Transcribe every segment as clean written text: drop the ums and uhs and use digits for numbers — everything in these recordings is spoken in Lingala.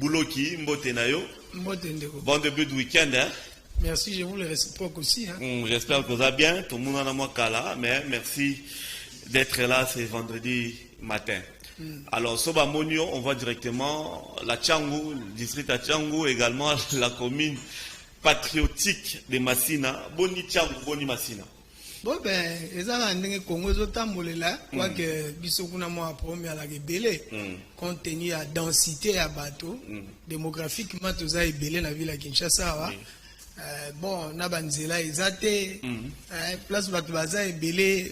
Bouloki, Mbotenayo. Bon début de week-end. Hein? Merci, je vous le réciproque aussi. Hein? J'espère que vous allez bien. Tout le monde en a moins qu'à là, mais merci d'être là ce vendredi matin. Alors, Soba Monio, on va directement la Tchangou, le district à Tchangou, également la commune patriotique de Massina. Boni Tchangou, Boni Massina. Bon, ben, les Arandais Congo, ils ont là, quoique Bissokuna m'a promis à la Gébélé, compte tenu à la densité à bateau, démographiquement, tout ça est belé dans la ville de Kinshasa. Bon, Nabanzela, ils ont place Batubaza est belé.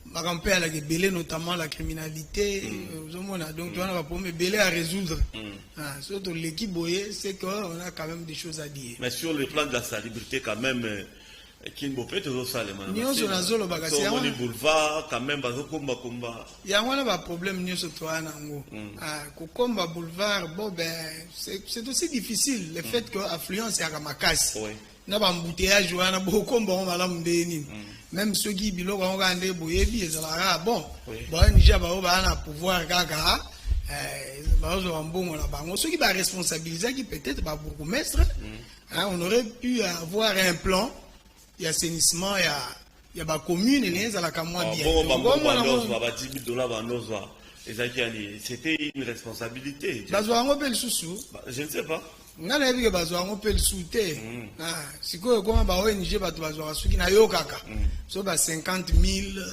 Ma campagne à la Gébélé, notamment la criminalité, donc on a promis belé à résoudre. Surtout l'équipe boyée, c'est qu'on a quand même des choses à dire. Mais sur le plan de la salubrité, quand même. Kinbo peut toujours ça les manifestations. Nous sommes zolo bagasi. Sur le boulevard, quand même, bazo combat combat. Il y a un problème nous sur toi nango. Combat boulevard, bon ben c'est aussi difficile le fait que affluence est à Kamakasi. Na ba embouteillage wana bo combat on mala mundeni. Même ceux qui biloko on gande boyebi ezala bon. Bon Niger ba o ba na pouvoir kaka. Bazo ambongo na bango. Ceux qui ba responsabiliser qui peut-être ba bourgmestre. On aurait pu avoir un plan. Il y a assainissement, il y a des communes, et les à bien. C'était une responsabilité. Je ne sais pas. On a vu que on peut le soutenir. Si quoi comment bah ONG bah tu vas voir ce qui n'a eu kaka. So bah 50 000.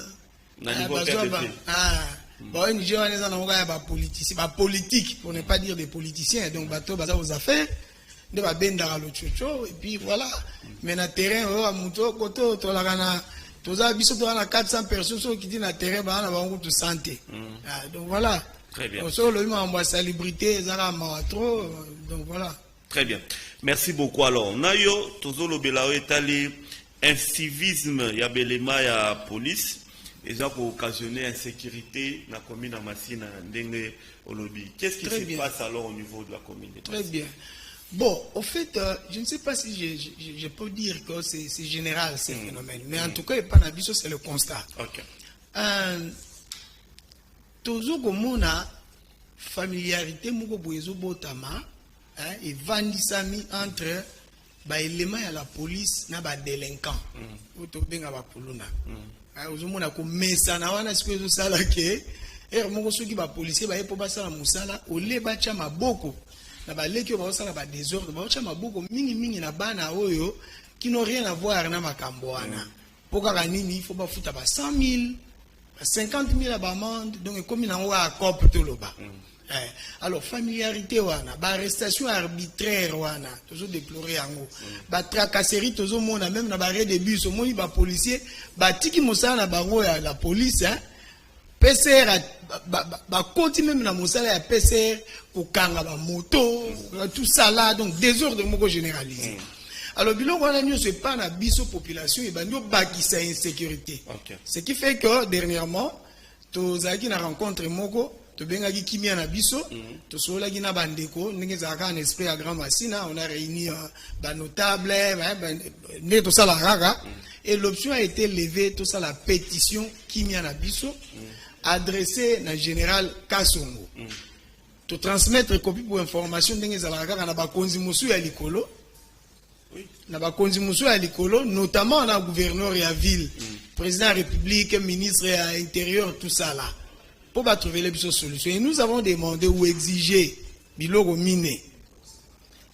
ONG on est dans un politicien, bah politique pour ne pas dire des politiciens. Donc bateau bah ça aux affaires. De va bendara le chocho et puis voilà mais na terrain on va monter koto to la kana to za biso to na 400 personnes qui dit na terrain ba na bango to santé donc voilà très bien on sort le membre salubrité zara trop donc voilà très bien merci beaucoup alors nayo tozo lobela etali incivisme ya belema ya police et ça pour occasionner insécurité na commune à Massina ndenge olobi qu'est-ce qui se passe alors au niveau de la commune très bien. Bon, au fait, je ne sais pas si je peux dire que c'est général ce phénomène, mais en tout cas, c'est le constat. Ok. Toujours comme on a familiarité, et vandisami entre l'élément et la police na ba délinquant. Auto benga ba poluna. Ozomona ko mesa na wana siko zo sala ke moko soki ba policier ba yepo ba sala musala ole ba cha maboko. Na ba leki ba osala ba désordre ba cha maboko mingi na bana oyo qui n'ont rien à voir na makambo wana. Poka nini il faut ba futa ba 100 000 50 000 à ba amende donc comme na wa cop to loba. Alors familiarité wana ba arrestation arbitraire wana toujours déplorer yango ba tracasserie toujours mona même na ba arrêt de bus au moni ba policier ba tiki mosala na bango ya la police PCR ba konti même na mosala ya PCR ko kanga ba moto tout ça là donc désordre moko généralisé. Alors biloko wana nyo c'est pas na biso population et banyo bakisa insécurité. Ce qui fait que dernièrement tozaki na rencontre moko to bengaki kimia na biso to solaki na bandeko ndenge zaka en esprit à Grand Massina on a réuni ba notable ne to sala rara et l'option a été levée tout ça la pétition kimia na biso adressée na général Kasongo to transmettre copie pour information ndenge zala rara na ba konzi musu ya likolo na ba konzi musu ya likolo notamment na gouverneur ya ville président de la République ministre à l'intérieur tout ça là pour trouver les solutions. Et nous avons demandé ou exigé biloko miné.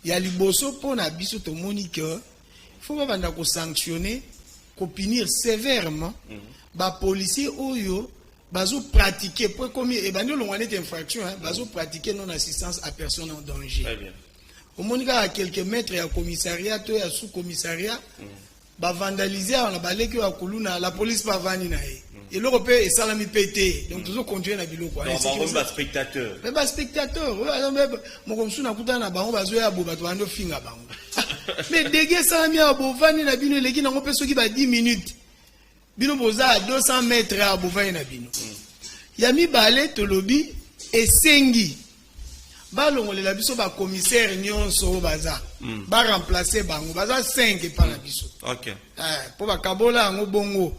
Il y a liboso pour na biso to monique. Il faut pas sanctionner, punir sévèrement ba policier oyo bazo pratiquer pour comme et banyo lo wane infraction bazo pratiquer non assistance à personne en danger. Très bien. Au monique à quelques mètres à commissariat to ya sous commissariat ba vandaliser on a balé à kuluna la police pas vani na et l'Européen est salami pété donc toujours continuer na biloko non ba spectateur mais ba spectateur mon comme suna kuta na bango bazo ya bo bato bando finga bango mais dégué salami ya bo vani na bino leki na ngope soki ba 10 minutes bino boza à 200 mètres à bo vani na bino ya mi balé to lobi esengi ba longolela biso ba commissaire nyonso baza ba remplacer bango baza 5 pa na biso. OK. Pour ba kabola ngo bongo.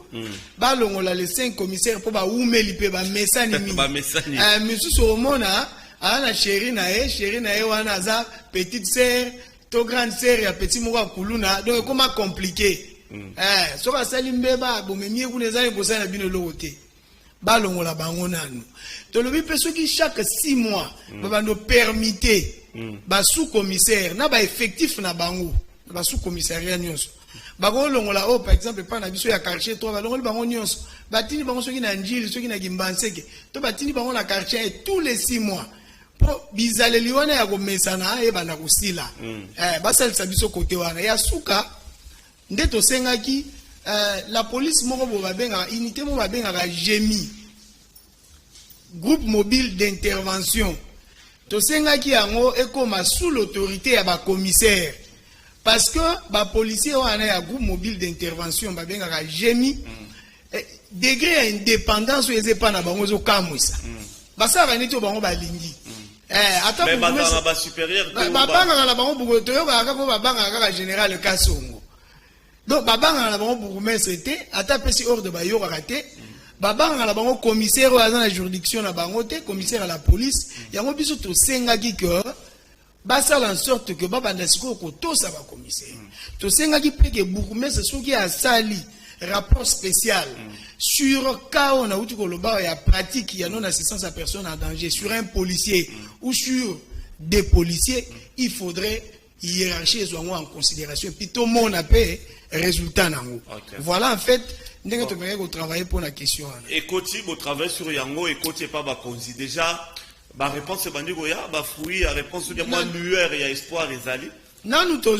Ba longola les 5 commissaires pour ba umeli pe ba mesani mi. Ba mesani. Monsieur Soromona ana chéri na ye wana za petite sœur to grande sœur ya petit moko kuluna donc comment compliqué so ka sali mbeba bomemie kuna za bosa na bino lokote balongola bango nanu to lobi peso ki chaque 6 mois ba no permiter ba sous commissaire na ba effectif na bango ba sous commissariat nyonso bango longola par exemple pas na biso ya quartier to ba longola bango nyonso batini bango soki na njili soki na Gimbanseke to batini bango na quartier tous les 6 mois po bizaleli wana ya komesana e bana kusila basalisa biso kote wana ya suka nde to sengaki la police moko bo babenga unité mo babenga GMI groupe mobile d'intervention to sengaki yango ekoma sous l'autorité ya ba commissaire parce que ba policier wana ya groupe mobile d'intervention babenga GMI degré d'indépendance eze pa na bango zo kamwisa basara neti bango balingi ata mais ba supérieur babanga na bango bugo toyoka ko babanga kaka général Kasongo donc babanga na bango bourgmestre te ata pesi ordre ba yoka te babanga na bango commissaire à la juridiction na bango te commissaire à la police yango biso to sengaki que basala en sorte que babanda siko ko tosa ba commissaire to sengaki pe que bourgmestre soki asali rapport spécial sur cas on a outil koloba ya pratique ya non assistance à personne en danger sur un policier ou sur des policiers, il faudrait hiérarchiser en considération puis tout le monde a payé résultat nango. Voilà en fait ndenge to peut travailler pour la question. Et côté vous travaillez sur yango et côté pas ba konzi déjà ba réponse bandi goya ba fruit à réponse de moi lueur et espoir ezali. Non, nous t'avons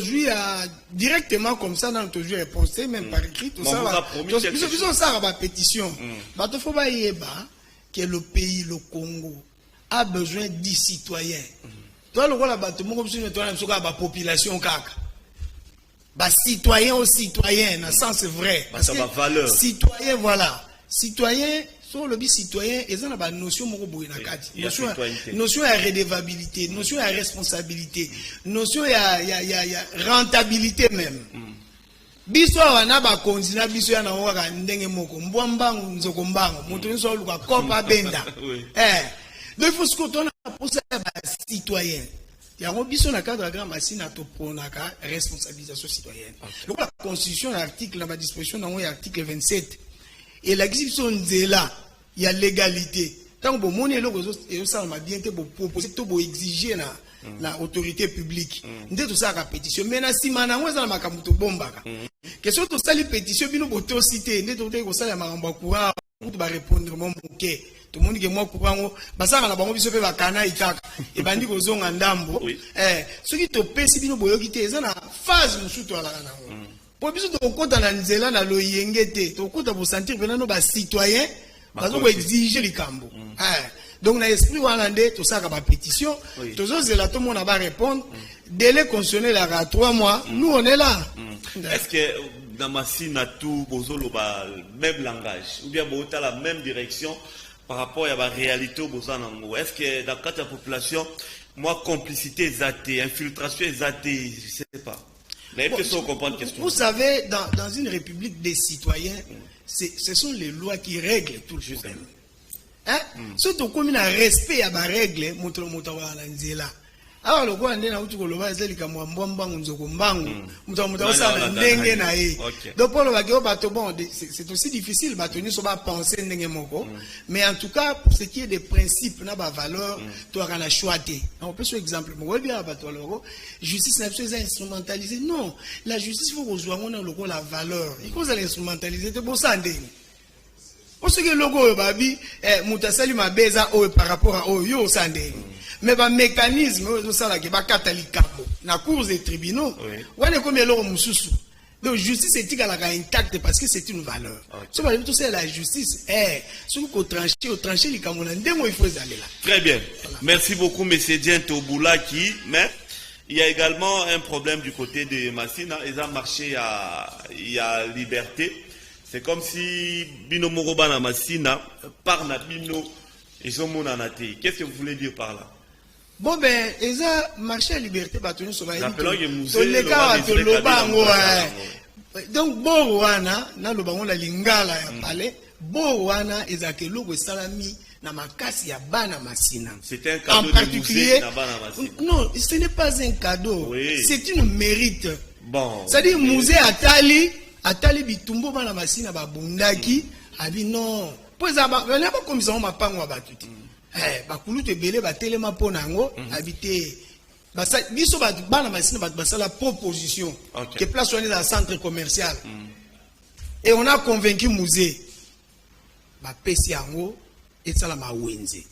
directement comme ça, nous t'avons réponse, même par écrit, tout ça. Nous avons ça à pétition. Il faut que le pays, le Congo, a besoin de citoyens. Toi, le rôle là, tout le monde comme la population kaka. Citoyen aux citoyens, dans le sens vrai. Parce que citoyen, voilà. Citoyen, sur le citoyen, ils ont une notion de notion de redevabilité, notion de responsabilité, notion de rentabilité même. Biso wana ba konzina biso ya na waka ndenge moko mbwambangu nzokombango mutu nso luka kopa benda donc il faut ce qu'on a pour ça ba citoyen yango biso na cadre grand machine à to ponaka responsabilisation citoyenne donc la constitution l'article la disposition dans l'article 27 et l'exception nzela il y a légalité tant que mon eloko et ça m'a bien été proposer to bo exiger na autorité publique ndé tout ça la pétition mais na sima na ngweza na makamuto bombaka question to sali pétition bino boto cité ndé to ko sala makambo courant pour ba répondre mon bouquet tout le monde que moi courant basaka na bango biso pe bakana ikaka e bandi ko zonga ndambo ce qui to pesi bino boyoki te eza na phase musuto ala na po biso to kota na nzela na loyenge te to kota pour sentir venano ba citoyen bazo ko exiger likambo donc na esprit wana nde to saka ba pétition tozo zela to mona ba répondre délai constitutionnel à 3 mois nous on est là. Est-ce que dans Massina tout bozolo ba même langage ou bien bota la même direction par rapport à la réalité au Bozanango? Est-ce que dans le cadre de la population moi complicité zaté infiltration zaté je sais pas. Mais bon, comprendre question. Vous savez dans une république des citoyens ce sont les lois qui règlent tout le problème. Surtout comme il y a respect à la règle, alors le quoi ndena utu koloba ezeli ka mwambambangu nzokombangu mutamuta osala ndenge na ye donc pour le bagio bato bon c'est aussi difficile bato ni so ba penser ndenge moko mais en tout cas pour ce qui est des principes na ba valeur to kana choité on peut sur exemple mo bien bato loro justice na besoin instrumentaliser non la justice faut rejoindre on a la valeur il faut l'instrumentaliser te bossa ndenge parce que logo babi mutasali mabeza o par rapport à yo sandé mais ba mécanisme o ça là que ba katalikabo na cours des tribunaux wana comme loro mususu donc justice éthique la intacte parce que c'est une valeur so ba tout c'est la justice ce qu'on trancher les kamona ndengo il faut aller là. Très bien, merci beaucoup monsieur Diento Boulaki. Mais il y a également un problème du côté de Massina, ils ont marché il y a liberté. C'est comme si Bino Moroba na Massina par na Bino et ont monanaté. Qu'est-ce que vous voulez dire par là? Bon ben, ils ont marché à liberté batonu sur la donc Borouana, na le bango la lingala ya palais, Borouana ezake logo salami na makasi ya bana masina. C'est un cadeau en particulier, de bana masina. Non, ce n'est pas un cadeau. Oui. C'est une mérite. Bon. C'est-à-dire, musée Atali bitumbo bana masina babundaki, abi non. Pour ça, on n'a pas comme ça, on m'a pas moi battu. Bakulu te belé, batelema ponango, habité. Biso bana masina basa la proposition. Que place on est dans le centre commercial. Et on a convaincu musée. Pesi yango esalama wenze.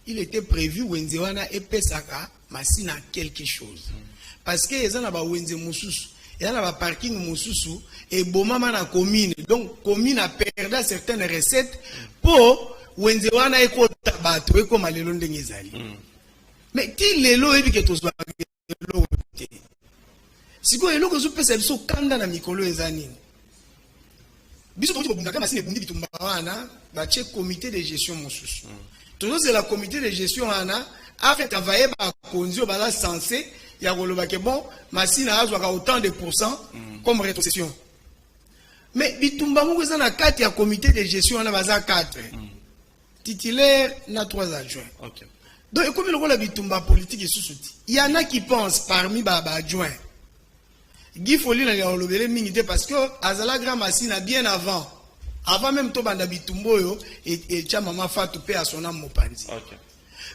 Il était prévu wenze wana epesaka masina quelque chose. Parce que ezana ba wenze mususu, ezana ba parking mususu et bomama na commune. Donc commune a perdu certaines recettes pour wenze wana ekota bato ekoma lelo ndenge ezali. Mais ti lelo ebi ke tozwa lelo te. Siko eloko zo pesa biso kanda na mikolo ezani. Biso to bundaka masine bundi bitumba wana ba che comité de gestion mosusu. Toujours c'est la comité de gestion wana a fait travailler ba konzi ba censé ya koloba ke bon masine azwa autant de pourcents comme rétrocession. Mais bitumba moko za na kati ya comité de gestion wana baza 4. Titulaire na 3 adjoints. OK. Donc comme le bitumba politique sous-souti. Il y en a qui pensent parmi ba adjoints Guy Folie n'a pas le minité parce que Azala Grand Massina bien avant même to banda bitumboyo et tia maman Fatou pe à son âme mopanzi. OK.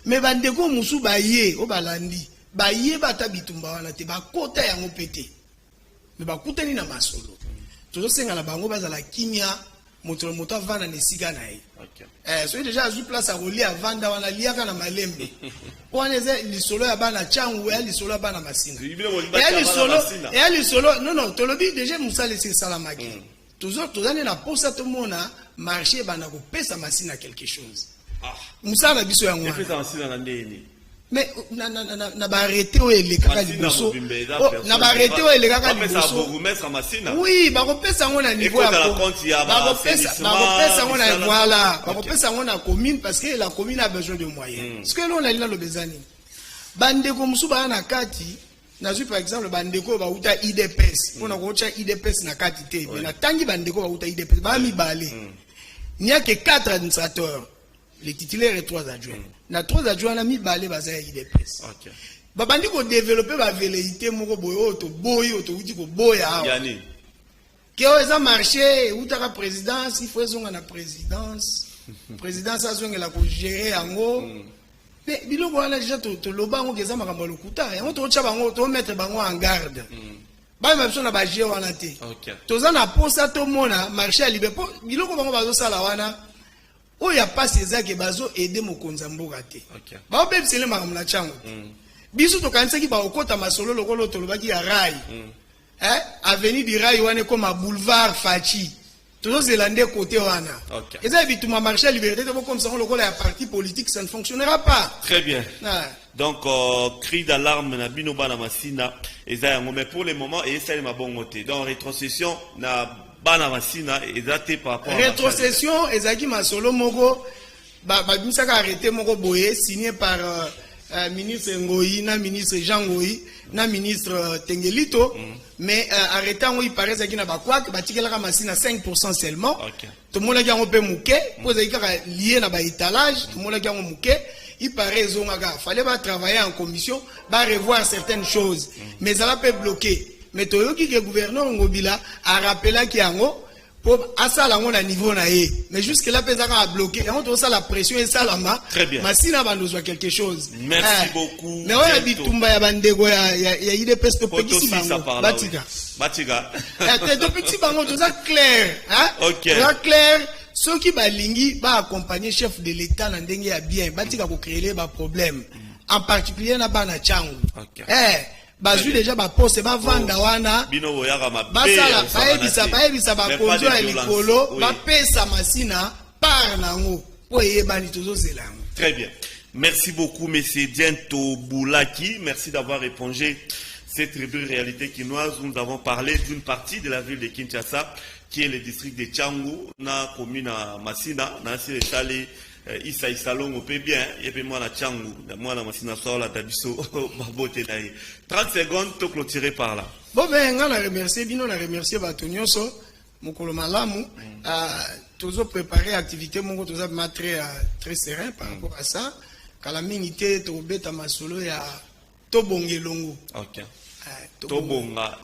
Mais bandeko musu baye o balandi baye bata bitumba wana te ba kota ya ngopete. Mais ba kutani na masolo. Toujours senga na bango bazala kimia moto vana ne siga na ye. OK. So déjà azu place à relier vanda wana liaka na malembe. Pone ze lisolo ya bana changu ya lisolo ya bana masina. Ya lisolo non tolobi déjà musa laisser salamaki. Toujours na posa to mona marché bana ko pesa masina quelque chose. Musa na biso ya ngwa. Pesa masina na ndeni. Mais na ba arrêté o elekaka liboso. Na ba arrêté o elekaka liboso. Oui, ba ko pesa ngona niveau ya ba ko pesa ngona voilà, ba ko pesa ngona commune parce que la commune a besoin de moyens. Ce que l'on a là le bezani. Bandeko musuba na kati na zu par exemple bandeko ba uta IDPS. On a ko cha IDPS na kati te. Mais na tangi bandeko ba uta IDPS ba mi balé. Il n'y a que 4 administrateurs. Les titulaires et 3 adjoints. Na 3 adjoints na mi balé baza IDPS. OK. Ba bandi ko développer ba velléité moko boyo to uti ko boya. Yani. Que oza marché utaka présidence, il faut zonga na présidence. Présidence azonga la ko gérer yango. Mais biloko wana déjà to loba ngo keza makambo lokuta. Yango to cha bango to mettre bango en garde. Ba même na ba gérer wana te. OK. Toza na posa to mona marché à libé. Biloko bango bazo sala wana. Oh, il n'y a pas ces que bazo aider mon konzambo raté. OK. Ba obeb sele makambo na chango. Biso to kanisa ki ba okota masolo lokolo to lobaki ya rai. Avenue du Rail wane comme boulevard Fachi. Toujours zélande côté wana. OK. Et ça bituma marché liberté comme ça on lokolo ya parti politique ça ne fonctionnera pas. Très bien. Donc cri d'alarme na bino bana masina eza yango mais pour le moment et ça ma bongoté. Donc rétrocession na bana masina ezate par rapport rétrocession ezaki masolo moko ba bisaka arrêté moko boye signé par ministre Ngoyi na ministre Jean Ngoyi na ministre Tengelito mais arrêté ngo il paraît ça qui na ba quoi que batikela masina 5% seulement. OK. Tout le monde qui a un peu mouké pour ça lié na ba étalage tout le monde qui a un mouké il paraît zonga fallait pas travailler en commission va revoir certaines choses mais ça va peut bloquer. Mais toyoki que gouverneur Ngobila a rappelé qu'il y a pour asala ngona niveau na ye mais jusque là pesaka a bloqué et on doit ça la pression et ça la ma masina bandozo quelque chose. Merci beaucoup. Mais on a bitumba ya bandego ya IDPS to petit bango batika to petit bango tout ça clair hein. OK. Tout clair ceux qui balingi ba accompagner chef de l'état na ndenge ya bien batika ko créer ba problème en particulier na bana changu. OK. Bazu déjà ba poste ba vanda wana bino boyaka mabe basala baebisa ba konzo ya likolo ba pesa masina par nango po yebani tozo zelango. Très bien. Merci beaucoup monsieur Diento Boulaki, merci d'avoir répondu cette rubrique réalité quinoise. Nous avons parlé d'une partie de la ville de Kinshasa qui est le district de Tchangu na commune à Masina na si étalé Isa Isalongo peut bien, et puis moi la Tchangu, moi la Masina Sola, Tabiso, Babote Naï. 30 secondes, tout clôturé par là. Bon, ben, on a remercié, Bino, on a remercié Batonioso, Mokolo Malamu, toujours préparer activité mon toujours très très serein par rapport à ça kala mingi tobeta masolo ya tobongelongo. OK. Tobonga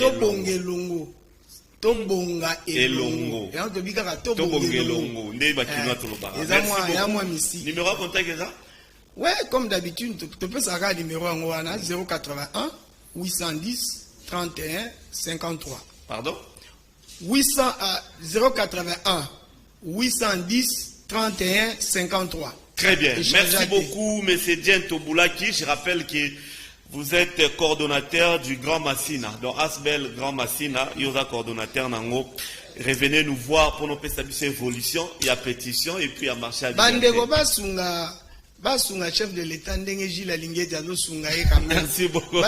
elongo. Ya tobika ka tobongelongo nde ba kino toloba. Numéro de contact est ça? Ouais, comme d'habitude, tu peux savoir le numéro en 081 810 31 53. Pardon? 081 810 31 53. Très bien. Merci beaucoup, M. Diento Boulaki. Je rappelle que vous êtes coordonnateur du Grand Massina. Donc, Asbel Grand Massina, il y aura coordonnateur Nango. Revenez nous voir pour nous faire cette évolution. Il y a pétition et puis il y a marché à Basunga chef de l'État ndengeji la lingeti azo sunga Merci beaucoup.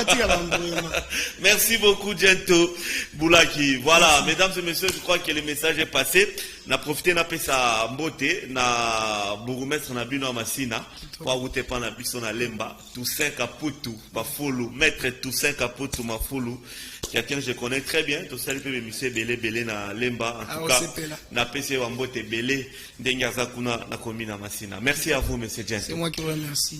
Merci beaucoup Diento Boulaki. Voilà, merci. Mesdames et messieurs, je crois que le message est passé. Na profité na pesa mbote na bourgmestre na bino Masina pour route pa na biso na Lemba Toussaint Kaputu Bafulu maître Toussaint Kaputu Mafulu quelqu'un que je connais très bien tout ça le peut monsieur Belé na Lemba en tout cas na pesa wa mbote Belé ndenga za kuna na commune Masina. Merci à vous monsieur Diento. C'est moi qui vous remercie.